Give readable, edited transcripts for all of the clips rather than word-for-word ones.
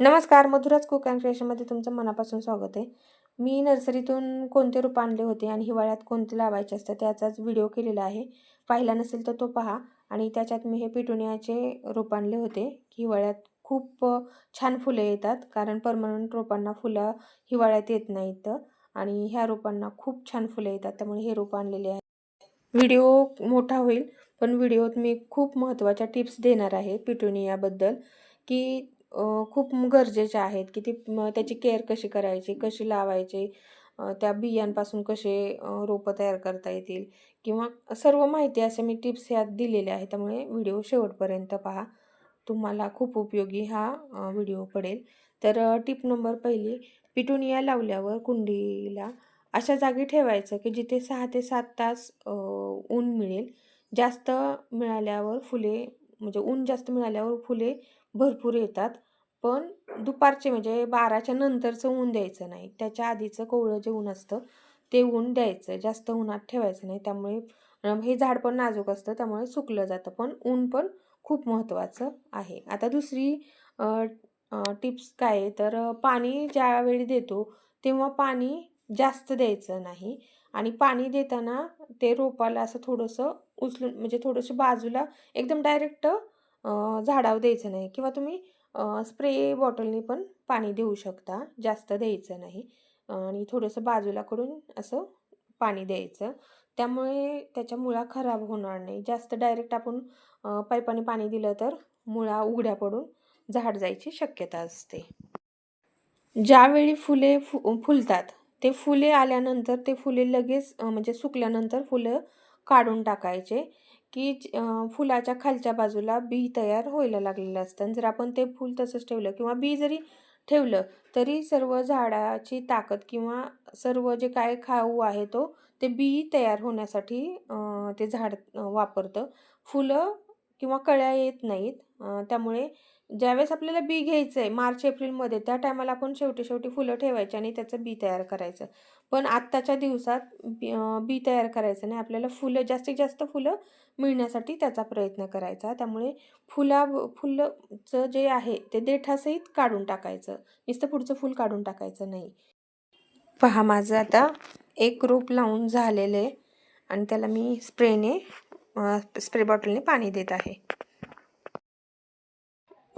नमस्कार, Madhuraj cook and क्रिएशनमध्ये तुमचं मनापासून स्वागत आहे. मी नर्सरीतून कोणते रोप आणले होते आणि हिवाळ्यात कोणते लावायचे असतात त्याचाच व्हिडिओ केलेला आहे. पाहिला नसेल तर तो पहा. आणि त्याच्यात मी हे पिटुनियाचे रोप आणले होते. हिवाळ्यात खूप छान फुलं येतात, कारण परमनंट रोपांना फुलं हिवाळ्यात येत नाहीत आणि ह्या रोपांना खूप छान फुलं येतात, त्यामुळे हे रोप आणलेले आहे. व्हिडिओ मोठा होईल, पण व्हिडिओत मी खूप महत्त्वाच्या टिप्स देणार आहे पिटुनियाबद्दल, की खूप गरजेचे आहेत, की त्याची केअर कशी करायची, कशी लावायची, त्या बियांपासून कसे रोपं तयार करता येतील, किंवा सर्व माहिती असे मी टिप्स ह्यात दिलेल्या आहेत. त्यामुळे व्हिडिओ शेवटपर्यंत पहा, तुम्हाला खूप उपयोगी हा व्हिडिओ पडेल. तर टिप नंबर पहिली, पिटुनिया लावल्यावर कुंडीला अशा जागी ठेवायचं की जिथे 6 ते 7 तास ऊन मिळेल. जास्त मिळाल्यावर फुले, म्हणजे ऊन जास्त मिळाल्यावर फुले भरपूर येतात. पण दुपारचे म्हणजे 12च्या नंतरचं ऊन द्यायचं नाही. त्याच्या आधीचं कोवळं जे ऊन असतं ते ऊन द्यायचं. जास्त उन्हात ठेवायचं नाही. त्यामुळे हे झाड पण नाजूक असतं, त्यामुळे सुकलं जातं. पण ऊन पण खूप महत्त्वाचं आहे. आता दुसरी टिप्स काय आहे, तर पाणी ज्यावेळी देतो तेव्हा पाणी जास्त द्यायचं नाही. आणि पाणी देताना ते रोपाला असं थोडंसं उचलून, म्हणजे थोडंसं बाजूला, एकदम डायरेक्ट झाडावर द्यायचं नाही. किंवा तुम्ही स्प्रे बॉटलनी पण पाणी देऊ शकता, जास्त द्यायचं नाही. आणि थोडंसं बाजूला करून असं पाणी द्यायचं. त्यामुळे त्याच्या मुळा खराब होणार नाही. जास्त डायरेक्ट आपण पाईपाने पाणी दिलं तर मुळा उघड्या पडून झाड जायची शक्यता असते. ज्यावेळी फुले फुलतात, ते फुले आल्यानंतर ते फुले लगेच म्हणजे सुकल्यानंतर फुलं काढून टाकायचे, की फुलाच्या खालच्या बाजूला बी तयार व्हायला लागलेलं असतं. जर आपण ते फूल तसंच ठेवलं किंवा बी जरी ठेवलं तरी सर्व झाडाची ताकद किंवा सर्व जे काय खाऊ आहे ते बी तयार होण्यासाठी ते झाड वापरतं. फुलं किंवा कळ्या येत नाहीत. त्यामुळे ज्यावेळेस आपल्याला बी घ्यायचं आहे मार्च एप्रिलमध्ये, त्या टायमाला आपण शेवटी फुलं ठेवायची आणि त्याचं बी तयार करायचं. पण आत्ताच्या दिवसात बी तयार करायचं नाही. आपल्याला जास्तीत जास्त फुलं मिळण्यासाठी त्याचा प्रयत्न करायचा. त्यामुळे फुलाचं जे आहे ते देठासहित काढून टाकायचं. नुसतं पुढचं फूल काढून टाकायचं नाही. पहा, माझं आता एक रोप लावून झालेलं आहे आणि त्याला मी स्प्रे बॉटलने पाणी देत आहे.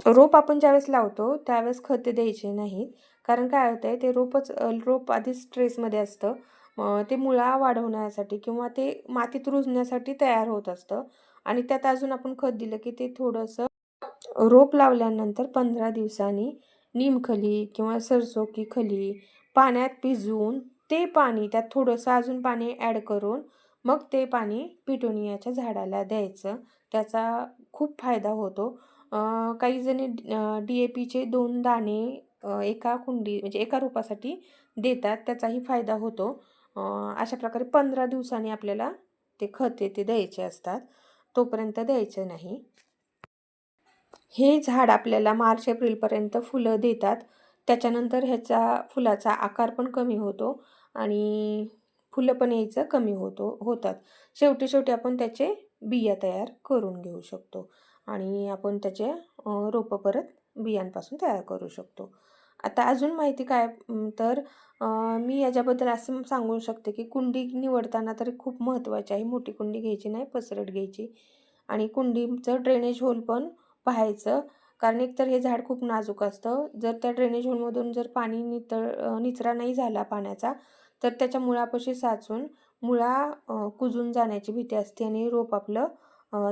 रोप आपण ज्यावेळेस लावतो त्यावेळेस खते द्यायचे नाहीत, कारण काय होतं आहे, ते रोप आधीच स्ट्रेसमध्ये असतं. ते मुळा वाढवण्यासाठी किंवा ते मातीत रुजण्यासाठी तयार होत असतं आणि त्यात अजून आपण खत दिलं की ते थोडंसं, रोप लावल्यानंतर 15 दिवसांनी निमखली किंवा सरसो की खली पाण्यात भिजवून ते पाणी त्यात थोडंसं अजून पाणी ॲड करून मग ते पाणी पिटोनियाच्या झाडाला द्यायचं. त्याचा खूप फायदा होतो. काही जणी DAPचे 2 दाणे एका म्हणजे एका रोपासाठी देतात, त्याचाही फायदा होतो. अशा प्रकारे 15 दिवसांनी आपल्याला ते खते ते द्यायचे असतात, तोपर्यंत द्यायचं नाही. हे झाड आपल्याला मार्च एप्रिलपर्यंत फुलं देतात. त्याच्यानंतर फुलाचा आकार पण कमी होतो आणि फुलं पण यायचं कमी होतात. शेवटी आपण त्याचे बिया तयार करून घेऊ शकतो आणि आपण त्याचे रोपं परत बियांपासून तयार करू शकतो. आता अजून माहिती काय, तर मी याच्याबद्दल असं सांगू शकते की कुंडी निवडताना तरी खूप महत्त्वाची आहे. मोठी कुंडी घ्यायची नाही, पसरट घ्यायची. आणि कुंडीचं ड्रेनेज होल पण पाहायचं, कारण एकतर हे झाड खूप नाजूक असतं. जर त्या ड्रेनेज होलमधून जर पाणी निचरा नाही झाला पाण्याचा, तर त्याच्या मुळापाशी साचून मुळा कुजून जाण्याची भीती असते आणि रोप आपलं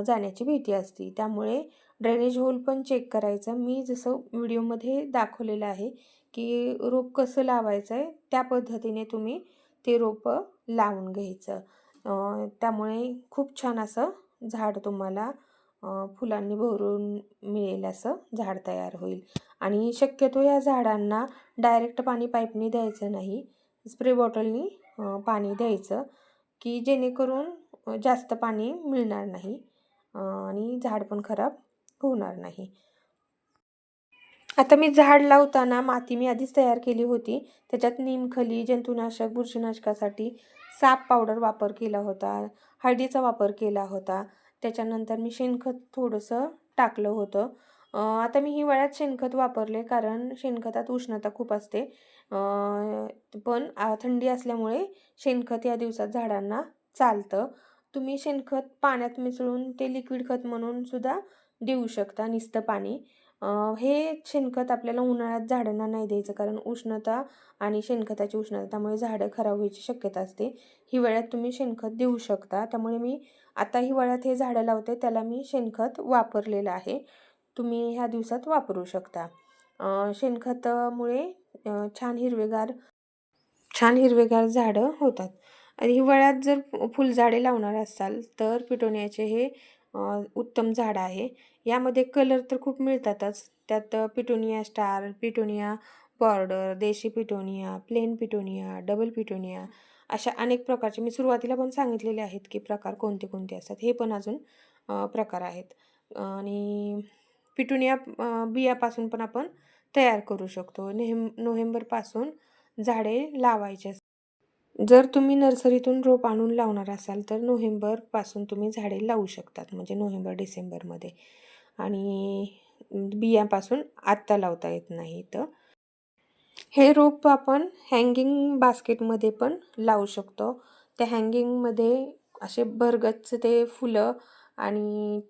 जाण्याची भीती असते. त्यामुळे ड्रेनेज होल पण चेक करायचं. मी जसं व्हिडिओमध्ये दाखवलेलं आहे की रोप कसं लावायचं आहे, त्या पद्धतीने तुम्ही ते रोपं लावून घ्यायचं. त्यामुळे खूप छान असं झाड तुम्हाला फुलांनी भरून मिळेल, असं झाड तयार होईल. आणि शक्यतो या झाडांना डायरेक्ट पाणी पाईपनी द्यायचं नाही, स्प्रे बॉटलनी पाणी द्यायचं, की जेणेकरून जास्त पाणी मिळणार नाही आणि झाड पण खराब होणार नाही. आता मी झाड लावताना माती मी आधीच तयार केली होती. त्याच्यात निमखली, जंतुनाशक, बुरशीनाशकासाठी साप पावडर वापर केला होता, हळदीचा वापर केला होता. त्याच्यानंतर मी शेणखत थोडंसं टाकलं होतं आता मी हिवाळ्यात शेणखत वापरले, कारण शेणखतात उष्णता खूप असते. पण थंडी असल्यामुळे शेणखत या दिवसात झाडांना चालतं. तुम्ही शेणखत पाण्यात मिसळून ते लिक्विड खत म्हणून सुद्धा देऊ शकता, नुसतं पाणी. हे शेणखत आपल्याला उन्हाळ्यात झाडांना नाही द्यायचं, कारण उष्णता आणि शेणखताची उष्णता, त्यामुळे झाडं खराब व्हायची शक्यता असते. हिवाळ्यात तुम्ही शेणखत देऊ शकता. त्यामुळे मी आता हिवाळ्यात हे झाडं लावते त्याला मी शेणखत वापरलेलं आहे. तुम्ही ह्या दिवसात वापरू शकता. शेणखतामुळे छान हिरवेगार झाडं होतात. आणि हिवाळ्यात जर फुलझाडे लावणार असाल तर पिटोनियाचे हे उत्तम झाड आहे. यामध्ये कलर तर खूप मिळतातच. त्यात पिटोनिया स्टार, पिटोनिया बॉर्डर, देशी petunia, plain petunia, double petunia, अशा अनेक प्रकारचे मी सुरुवातीला पण सांगितलेले आहेत की प्रकार कोणते कोणते असतात. हे पण अजून प्रकार आहेत. आणि पिटुनिया बियापासून पण आपण तयार करू शकतो. नोव्हेंबरपासून झाडे लावायचे. जर तुम्ही नर्सरीतून रोप आणून लावणार असाल तर नोव्हेंबरपासून तुम्ही झाडे लावू शकतात, म्हणजे नोव्हेंबर-डिसेंबरमध्ये. आणि बियापासून आत्ता लावता येत नाही. तर हे रोप आपण हँगिंग बास्केटमध्ये पण लावू शकतो. त्या हँगिंगमध्ये असे भरगच्च ते फुलं आणि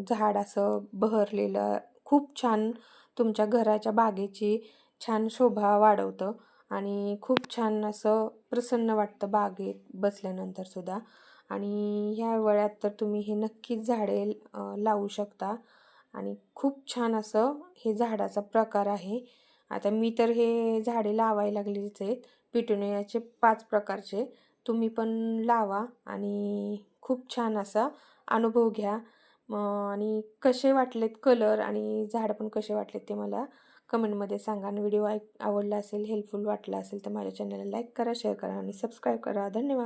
झाड असं बहरलेलं खूप छान तुमच्या घराच्या बागेची छान शोभा वाढवतं आणि खूप छान असं प्रसन्न वाटतं बागेत बसल्यानंतर सुद्धा. आणि ह्या वेळात तर तुम्ही हे नक्कीच झाडे लावू शकता आणि खूप छान असं हे झाडाचा प्रकार आहे. आता मी तर हे झाडे लावायला लागलेलीच आहेत. पिटुनियाचे 5 प्रकारचे. तुम्ही पण लावा आणि खूप छान असा अनुभव घ्या. आणि कसे वाटलेत कलर आणि झाडं पण कसे वाटलेत ते मला कमेंटमध्ये सांगा. आणि व्हिडिओ आवडला असेल, हेल्पफुल वाटला असेल तर माझ्या चॅनलला लाईक करा, शेअर करा आणि सबस्क्राईब करा. धन्यवाद.